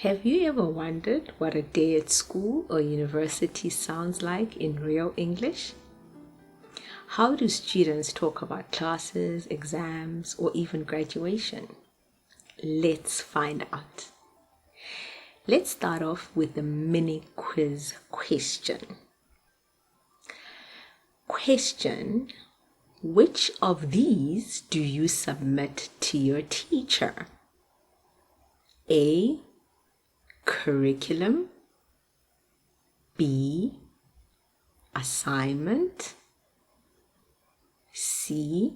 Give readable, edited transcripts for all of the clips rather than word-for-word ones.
Have you ever wondered what a day at school or university sounds like in real English? How do students talk about classes, exams, or even graduation? Let's find out. Let's start off with the mini quiz question. Question: which of these do you submit to your teacher? A. Curriculum. B. Assignment. C.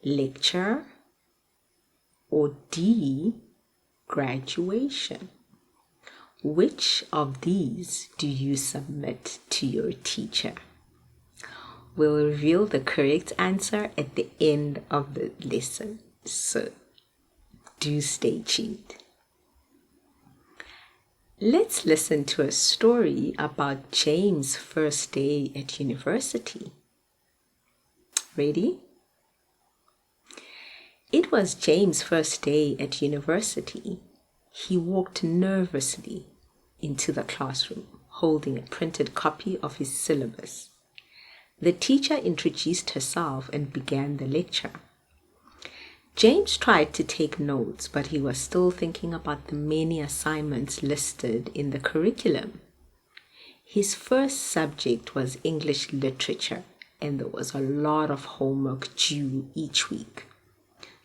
Lecture. Or D. Graduation. Which of these do you submit to your teacher? We'll reveal the correct answer at the end of the lesson, so do stay tuned. Let's listen to a story about James' first day at university. Ready? It was James' first day at university. He walked nervously into the classroom, holding a printed copy of his syllabus. The teacher introduced herself and began the lecture. James tried to take notes, but he was still thinking about the many assignments listed in the curriculum. His first subject was English literature, and there was a lot of homework due each week.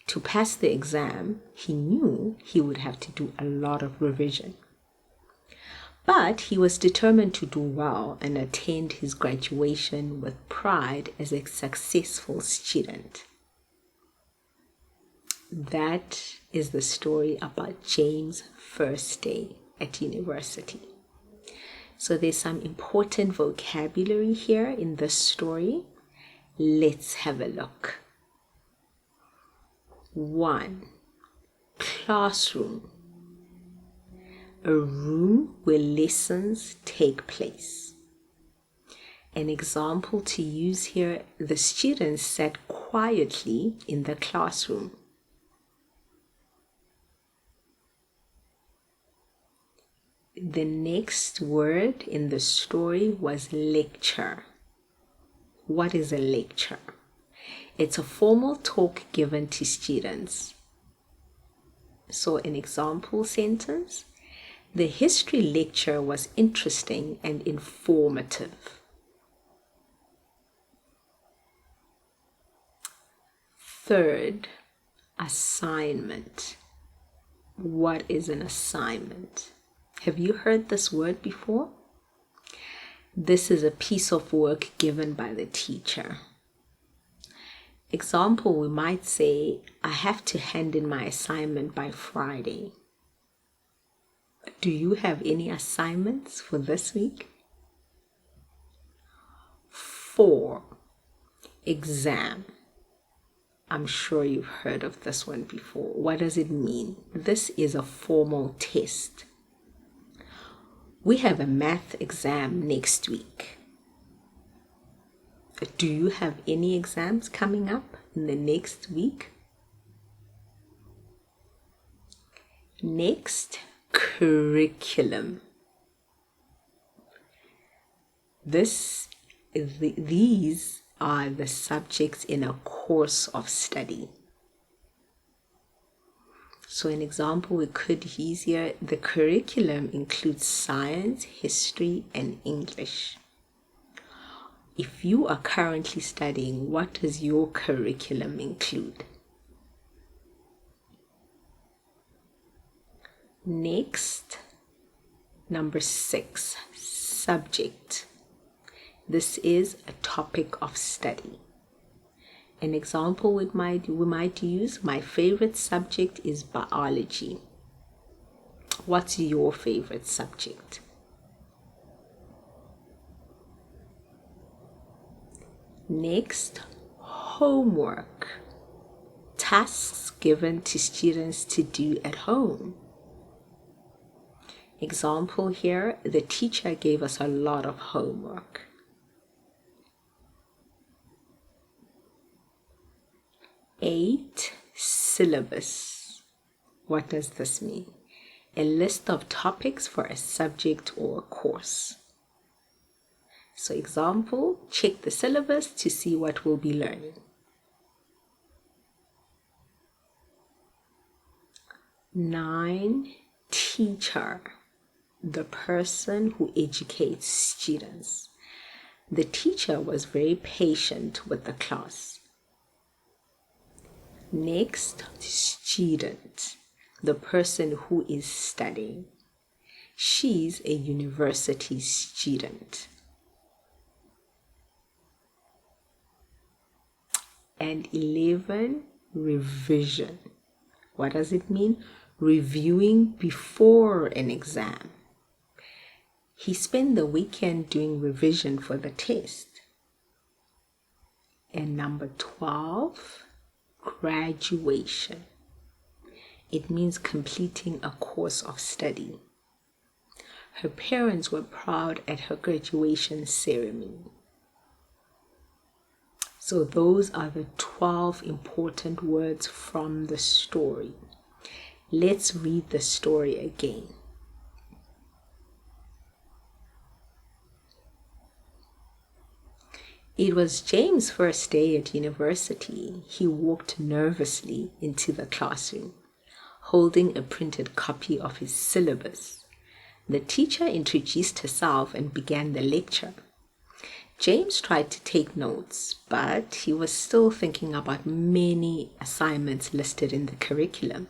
To pass the exam, he knew he would have to do a lot of revision. But he was determined to do well and attend his graduation with pride as a successful student. That is the story about James' first day at university. So there's some important vocabulary here in this story. Let's have a look. 1. Classroom. A room where lessons take place. An example to use here: the students sat quietly in the classroom. The next word in the story was lecture. What is a lecture? It's a formal talk given to students. So an example sentence: the history lecture was interesting and informative. Third, assignment. What is an assignment? Have you heard this word before? This is a piece of work given by the teacher. Example, we might say, I have to hand in my assignment by Friday. Do you have any assignments for this week? 4. Exam. I'm sure you've heard of this one before. What does it mean? This is a formal test. We have a math exam next week. Do you have any exams coming up in the next week? Next, curriculum. These are the subjects in a course of study. So an example we could use here: the curriculum includes science, history, and English. If you are currently studying, what does your curriculum include? Next, number 6, subject. This is a topic of study. An example we might use: my favorite subject is biology. What's your favorite subject? Next, homework. Tasks given to students to do at home. Example here: the teacher gave us a lot of homework. 8. Syllabus. What does this mean? a list of topics for a subject or a course. So example, check the syllabus to see what we'll be learning. 9, teacher, the person who educates students. The teacher was very patient with the class. Next, student, the person who is studying. She's a university student. And 11, revision. What does it mean? Reviewing before an exam. He spent the weekend doing revision for the test. And number 12, graduation. It means completing a course of study. Her parents were proud at her graduation ceremony. So those are the 12 important words from the story. Let's read the story again. It was James' first day at university. He walked nervously into the classroom, holding a printed copy of his syllabus. The teacher introduced herself and began the lecture. James tried to take notes, but he was still thinking about many assignments listed in the curriculum.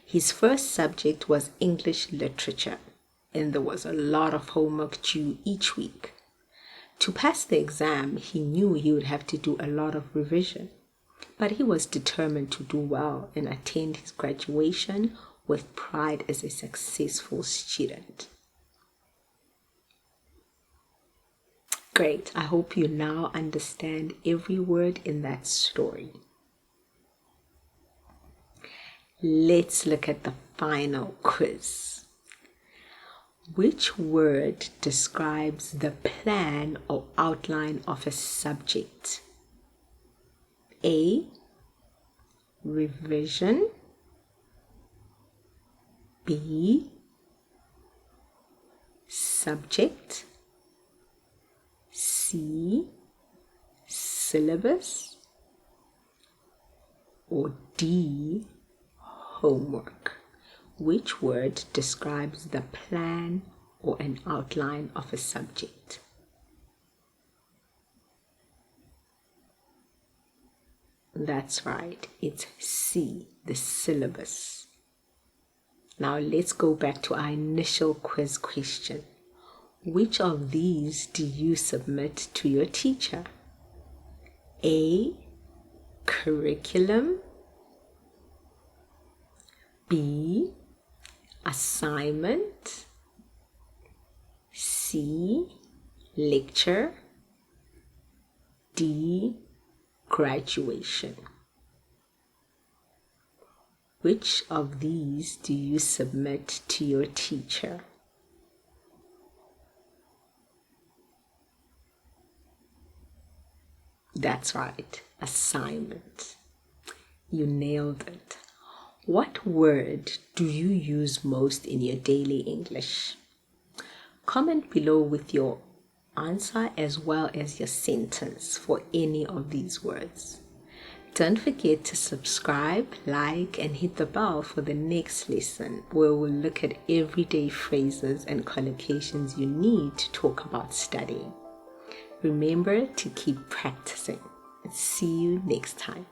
His first subject was English literature, and there was a lot of homework due each week. To pass the exam, he knew he would have to do a lot of revision, but he was determined to do well and attend his graduation with pride as a successful student. Great. I hope you now understand every word in that story. Let's look at the final quiz. Which word describes the plan or outline of a subject? A, revision. B, subject. C, syllabus. Or D, homework. Which word describes the plan or an outline of a subject? That's right, it's C, the syllabus. Now let's go back to our initial quiz question. Which of these do you submit to your teacher? A, curriculum. B, assignment. C, lecture. D, graduation. Which of these do you submit to your teacher? That's right, assignment. You nailed it. What word do you use most in your daily English? Comment below with your answer as well as your sentence for any of these words. Don't forget to subscribe, like, and hit the bell for the next lesson where we'll look at everyday phrases and collocations you need to talk about studying. Remember to keep practicing and see you next time.